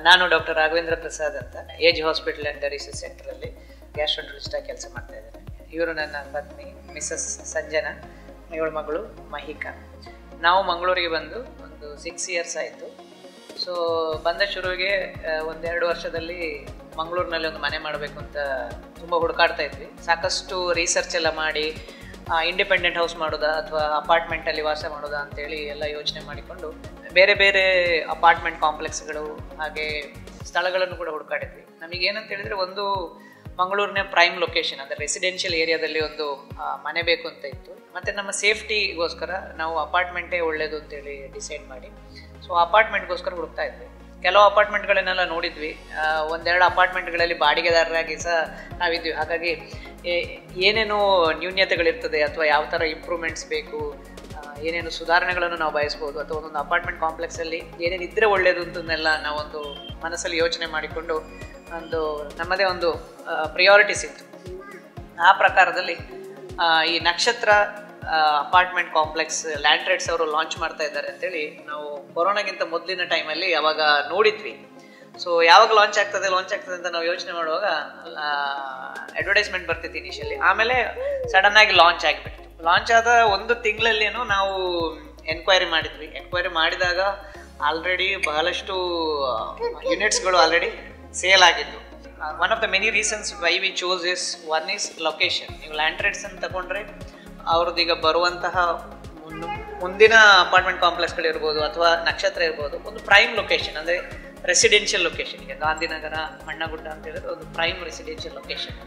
ನಾನು ಡಾಕ್ಟರ್ ರಾಘವೇಂದ್ರ ಪ್ರಸಾದ್ ಅಂತ age hospital and research ಸೆಂಟರಲ್ಲಿ ಗ್ಯಾಸ್ಟ್ರೋಂಟ್ರಿಸ್ಟ್ ಆಗಿ ಕೆಲಸ ಮಾಡ್ತಾ ಇದ್ದಾರೆ. ಇವರು ನನ್ನ ಪತ್ನಿ ಮಿಸಸ್ ಸಂಜನಾ, ಇವಳ ಮಗಳು ಮಹಿಕಾ. ನಾವು ಮಂಗಳೂರಿಗೆ ಬಂದು ಒಂದು 6 years ಆಯಿತು. ಸೊ ಬಂದ ಶುರುವಿಗೆ 1-2 ವರ್ಷದಲ್ಲಿ ಮಂಗಳೂರಿನಲ್ಲಿ ಒಂದು ಮನೆ ಮಾಡಬೇಕು ಅಂತ ತುಂಬ ಹುಡುಕಾಡ್ತಾ ಇದ್ವಿ. ಸಾಕಷ್ಟು ರಿಸರ್ಚ್ ಎಲ್ಲ ಮಾಡಿ ಇಂಡಿಪೆಂಡೆಂಟ್ ಹೌಸ್ ಮಾಡೋದಾ ಅಥವಾ ಅಪಾರ್ಟ್ಮೆಂಟಲ್ಲಿ ವಾಸ ಮಾಡೋದಾ ಅಂತೇಳಿ ಎಲ್ಲ ಯೋಚನೆ ಮಾಡಿಕೊಂಡು ಬೇರೆ ಬೇರೆ ಅಪಾರ್ಟ್ಮೆಂಟ್ ಕಾಂಪ್ಲೆಕ್ಸ್ಗಳು ಹಾಗೆ ಸ್ಥಳಗಳನ್ನು ಕೂಡ ಹುಡುಕಾಡಿದ್ವಿ. ನಮಗೇನಂತ ಹೇಳಿದರೆ, ಒಂದು ಮಂಗಳೂರಿನ ಪ್ರೈಮ್ ಲೊಕೇಶನ್ ಅಂದರೆ ರೆಸಿಡೆನ್ಷಿಯಲ್ ಏರಿಯಾದಲ್ಲಿ ಒಂದು ಮನೆ ಬೇಕು ಅಂತ ಇತ್ತು. ಮತ್ತು ನಮ್ಮ ಸೇಫ್ಟಿಗೋಸ್ಕರ ನಾವು ಅಪಾರ್ಟ್ಮೆಂಟೇ ಒಳ್ಳೆಯದು ಅಂತೇಳಿ ಡಿಸೈಡ್ ಮಾಡಿ ಸೊ ಅಪಾರ್ಟ್ಮೆಂಟ್ಗೋಸ್ಕರ ಹುಡುಕ್ತಾ ಇದ್ವಿ. ಕೆಲವು ಅಪಾರ್ಟ್ಮೆಂಟ್ಗಳನ್ನೆಲ್ಲ ನೋಡಿದ್ವಿ. 1-2 ಅಪಾರ್ಟ್ಮೆಂಟ್ಗಳಲ್ಲಿ ಬಾಡಿಗೆದಾರರಾಗಿ ಸಹ ನಾವಿದ್ವಿ. ಹಾಗಾಗಿ ಏನೇನು ನ್ಯೂನ್ಯತೆಗಳಿರ್ತದೆ ಅಥವಾ ಯಾವ ಥರ ಇಂಪ್ರೂವ್ಮೆಂಟ್ಸ್ ಬೇಕು, ಏನೇನು ಸುಧಾರಣೆಗಳನ್ನು ನಾವು ಬಯಸ್ಬೋದು ಅಥವಾ ಒಂದೊಂದು ಅಪಾರ್ಟ್ಮೆಂಟ್ ಕಾಂಪ್ಲೆಕ್ಸಲ್ಲಿ ಏನೇನು ಇದ್ದರೆ ಒಳ್ಳೆಯದು ಅಂತನ್ನೆಲ್ಲ ನಾವೊಂದು ಮನಸ್ಸಲ್ಲಿ ಯೋಚನೆ ಮಾಡಿಕೊಂಡು ನಮ್ಮದೇ ಒಂದು ಪ್ರಿಯಾರಿಟೀಸ್ ಇತ್ತು. ಆ ಪ್ರಕಾರದಲ್ಲಿ ಈ ನಕ್ಷತ್ರ ಅಪಾರ್ಟ್ಮೆಂಟ್ ಕಾಂಪ್ಲೆಕ್ಸ್ ಲ್ಯಾಂಡ್ ಟ್ರೇಡ್ಸ್ ಅವರು ಲಾಂಚ್ ಮಾಡ್ತಾ ಇದ್ದಾರೆ ಅಂತೇಳಿ ನಾವು ಕೊರೋನಾಗಿಂತ ಮೊದಲಿನ ಟೈಮಲ್ಲಿ ಅವಾಗ ನೋಡಿದ್ವಿ. ಸೊ ಯಾವಾಗ ಲಾಂಚ್ ಆಗ್ತದೆ ಅಂತ ನಾವು ಯೋಚನೆ ಮಾಡುವಾಗ ಅಡ್ವರ್ಟೈಸ್ಮೆಂಟ್ ಬರ್ತಿತ್ತು ಇನಿಷಿಯಲಿ. ಆಮೇಲೆ ಸಡನ್ ಆಗಿ ಲಾಂಚ್ ಆಗಿಬಿಡ್ತು. ಲಾಂಚ್ ಆದ 1 ತಿಂಗಳಲ್ಲೇನು ನಾವು ಎನ್ಕ್ವೈರಿ ಮಾಡಿದ್ವಿ. ಎನ್ಕ್ವೈರಿ ಮಾಡಿದಾಗ ಆಲ್ರೆಡಿ ಬಹಳಷ್ಟು ಯೂನಿಟ್ಸ್ಗಳು ಆಲ್ರೆಡಿ ಸೇಲ್ ಆಗಿದ್ದು. One of the many reasons why we chose is, one is location. ನೀವು ಲ್ಯಾಂಡ್ ಟ್ರೇಡ್ಸ್ ಅಂತ ತಗೊಂಡ್ರೆ ಅವ್ರದ್ದು ಈಗ ಬರುವಂತಹ ಮುಂದಿನ ಅಪಾರ್ಟ್ಮೆಂಟ್ ಕಾಂಪ್ಲೆಕ್ಸ್ಗಳಿರ್ಬೋದು ಅಥವಾ ನಕ್ಷತ್ರ ಇರ್ಬೋದು, ಒಂದು ಪ್ರೈಮ್ ಲೊಕೇಶನ್ ಅಂದರೆ ರೆಸಿಡೆನ್ಷಿಯಲ್ ಲೊಕೇಶನ್. ಈಗ ಗಾಂಧಿನಗರ, ಮಣ್ಣಗುಡ್ಡ ಅಂತ ಹೇಳಿದ್ರೆ ಒಂದು ಪ್ರೈಮ್ ರೆಸಿಡೆನ್ಷಿಯಲ್ ಲೊಕೇಶನ್.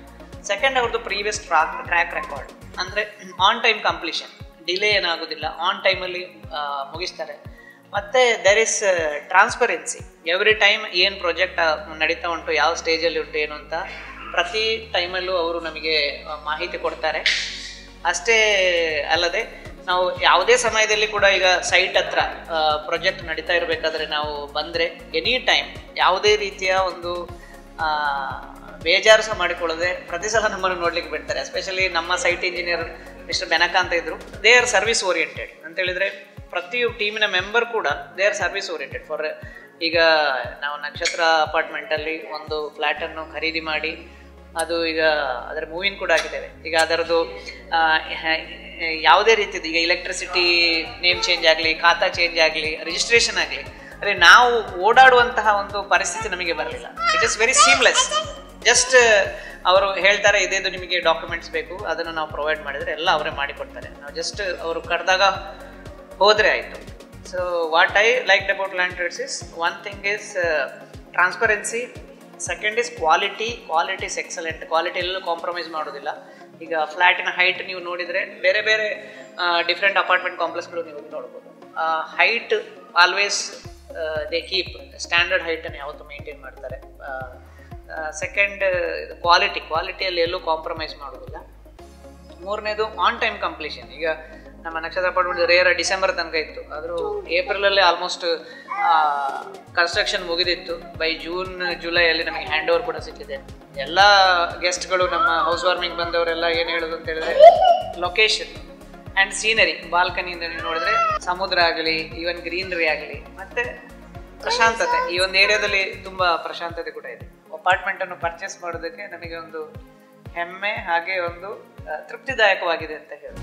ಸೆಕೆಂಡ್, ಅವ್ರದ್ದು ಪ್ರೀವಿಯಸ್ ಟ್ರ್ಯಾಕ್ ರೆಕಾರ್ಡ್ ಅಂದರೆ ಆನ್ ಟೈಮ್ ಕಂಪ್ಲೀಷನ್, ಡಿಲೇ ಏನಾಗೋದಿಲ್ಲ, ಆನ್ ಟೈಮಲ್ಲಿ ಮುಗಿಸ್ತಾರೆ. ಮತ್ತು there is transparency. Every time ಏನು ಪ್ರಾಜೆಕ್ಟ್ ನಡೀತಾ ಉಂಟು, ಯಾವ ಸ್ಟೇಜಲ್ಲಿ ಉಂಟು ಏನು ಅಂತ ಪ್ರತಿ ಟೈಮಲ್ಲೂ ಅವರು ನಮಗೆ ಮಾಹಿತಿ ಕೊಡ್ತಾರೆ. ಅಷ್ಟೇ ಅಲ್ಲದೆ ನಾವು ಯಾವುದೇ ಸಮಯದಲ್ಲಿ ಕೂಡ ಈಗ ಸೈಟ್ ಹತ್ರ ಪ್ರಾಜೆಕ್ಟ್ ನಡೀತಾ ಇರಬೇಕಾದ್ರೆ ನಾವು ಬಂದರೆ ಎನಿ ಟೈಮ್ ಯಾವುದೇ ರೀತಿಯ ಒಂದು ಬೇಜಾರು ಸಹ ಮಾಡಿಕೊಳ್ಳದೆ ಪ್ರತಿ ಸಲ ನಮ್ಮನ್ನು ನೋಡ್ಲಿಕ್ಕೆ ಬಿಡ್ತಾರೆ. ಎಸ್ಪೆಷಲಿ ನಮ್ಮ ಸೈಟ್ ಇಂಜಿನಿಯರ್ ಮಿಸ್ಟರ್ ಬೆನಕ ಅಂತ ಇದ್ರು. ದೇ ಆರ್ ಸರ್ವಿಸ್ ಓರಿಯೆಂಟೆಡ್ ಅಂತ ಹೇಳಿದರೆ ಪ್ರತಿ ಟೀಮಿನ ಮೆಂಬರ್ ಕೂಡ they are service oriented. For ಈಗ ನಾವು ನಕ್ಷತ್ರ ಅಪಾರ್ಟ್ಮೆಂಟಲ್ಲಿ ಒಂದು ಫ್ಲ್ಯಾಟನ್ನು ಖರೀದಿ ಮಾಡಿ ಅದು ಈಗ ಅದರ ಮೂವಿಂಗ್ ಕೂಡ ಆಗಿದ್ದೇವೆ. ಈಗ ಅದರದ್ದು ಯಾವುದೇ ರೀತಿಯದು ಈಗ ಎಲೆಕ್ಟ್ರಿಸಿಟಿ ನೇಮ್ ಚೇಂಜ್ ಆಗಲಿ, ಖಾತಾ ಚೇಂಜ್ ಆಗಲಿ, ರಿಜಿಸ್ಟ್ರೇಷನ್ ಆಗಲಿ, ಅಂದರೆ ನಾವು ಓಡಾಡುವಂತಹ ಒಂದು ಪರಿಸ್ಥಿತಿ ನಮಗೆ ಬರಲಿಲ್ಲ. It is very seamless. Just ಅವರು ಹೇಳ್ತಾರೆ ಇದೇದು ನಿಮಗೆ ಡಾಕ್ಯುಮೆಂಟ್ಸ್ ಬೇಕು, ಅದನ್ನು ನಾವು ಪ್ರೊವೈಡ್ ಮಾಡಿದರೆ ಎಲ್ಲ ಅವರೇ ಮಾಡಿಕೊಡ್ತಾರೆ. ನಾವು ಜಸ್ಟ್ ಅವರು ಕರೆದಾಗ ಹೋದರೆ ಆಯಿತು. So what I liked about land trades is, one thing is transparency, second is quality is excellent. Quality ಎಲ್ಲೂ ಕಾಂಪ್ರಮೈಸ್ ಮಾಡೋದಿಲ್ಲ. ಈಗ ಫ್ಲ್ಯಾಟಿನ ಹೈಟ್ ನೀವು ನೋಡಿದರೆ ಬೇರೆ ಬೇರೆ ಡಿಫ್ರೆಂಟ್ ಅಪಾರ್ಟ್ಮೆಂಟ್ ಕಾಂಪ್ಲೆಕ್ಸ್ಗಳು ನೀವು ನೋಡ್ಬೋದು. Height always they keep standard ಹೈಟನ್ನು ಯಾವತ್ತೂ ಮೇಂಟೈನ್ ಮಾಡ್ತಾರೆ. ಸೆಕೆಂಡ್ ಕ್ವಾಲಿಟಿಯಲ್ಲಿ ಎಲ್ಲೂ ಕಾಂಪ್ರಮೈಸ್ ಮಾಡೋದಿಲ್ಲ. ಮೂರನೇದು ಆನ್ ಟೈಮ್ ಕಂಪ್ಲೀಷನ್. ಈಗ ನಮ್ಮ ನಕ್ಷತ್ರ ಅಪಾರ್ಟ್ಮೆಂಟ್ ರೇರ್ ಡಿಸೆಂಬರ್ ತನಕ ಇತ್ತು, ಆದರೂ ಏಪ್ರಿಲಲ್ಲಿ ಆಲ್ಮೋಸ್ಟ್ ಕನ್ಸ್ಟ್ರಕ್ಷನ್ ಮುಗಿದಿತ್ತು. ಬೈ ಜುಲೈಯಲ್ಲಿ ನಮಗೆ ಹ್ಯಾಂಡ್ ಓವರ್ ಕೂಡ ಸಿಕ್ಕಿದೆ. ಎಲ್ಲ ಗೆಸ್ಟ್ಗಳು ನಮ್ಮ ಹೌಸ್ ವಾರ್ಮಿಂಗ್ ಬಂದವರೆಲ್ಲ ಏನು ಹೇಳೋದು ಅಂತ ಹೇಳಿದ್ರೆ, ಲೊಕೇಶನ್ ಆ್ಯಂಡ್ ಸೀನರಿ, ಬಾಲ್ಕನಿಯಿಂದ ನೀವು ನೋಡಿದ್ರೆ ಸಮುದ್ರ ಆಗಲಿ, ಈವನ್ ಗ್ರೀನರಿ ಆಗಲಿ, ಮತ್ತು ಪ್ರಶಾಂತತೆ. ಈ ಒಂದು ಏರಿಯಾದಲ್ಲಿ ತುಂಬ ಪ್ರಶಾಂತತೆ ಕೂಡ ಇದೆ. ಅಪಾರ್ಟ್ಮೆಂಟನ್ನು ಪರ್ಚೇಸ್ ಮಾಡೋದಕ್ಕೆ ನಮಗೆ ಒಂದು ಹೆಮ್ಮೆ ಹಾಗೆ ಒಂದು ತೃಪ್ತಿದಾಯಕವಾಗಿದೆ ಅಂತ ಹೇಳಿ.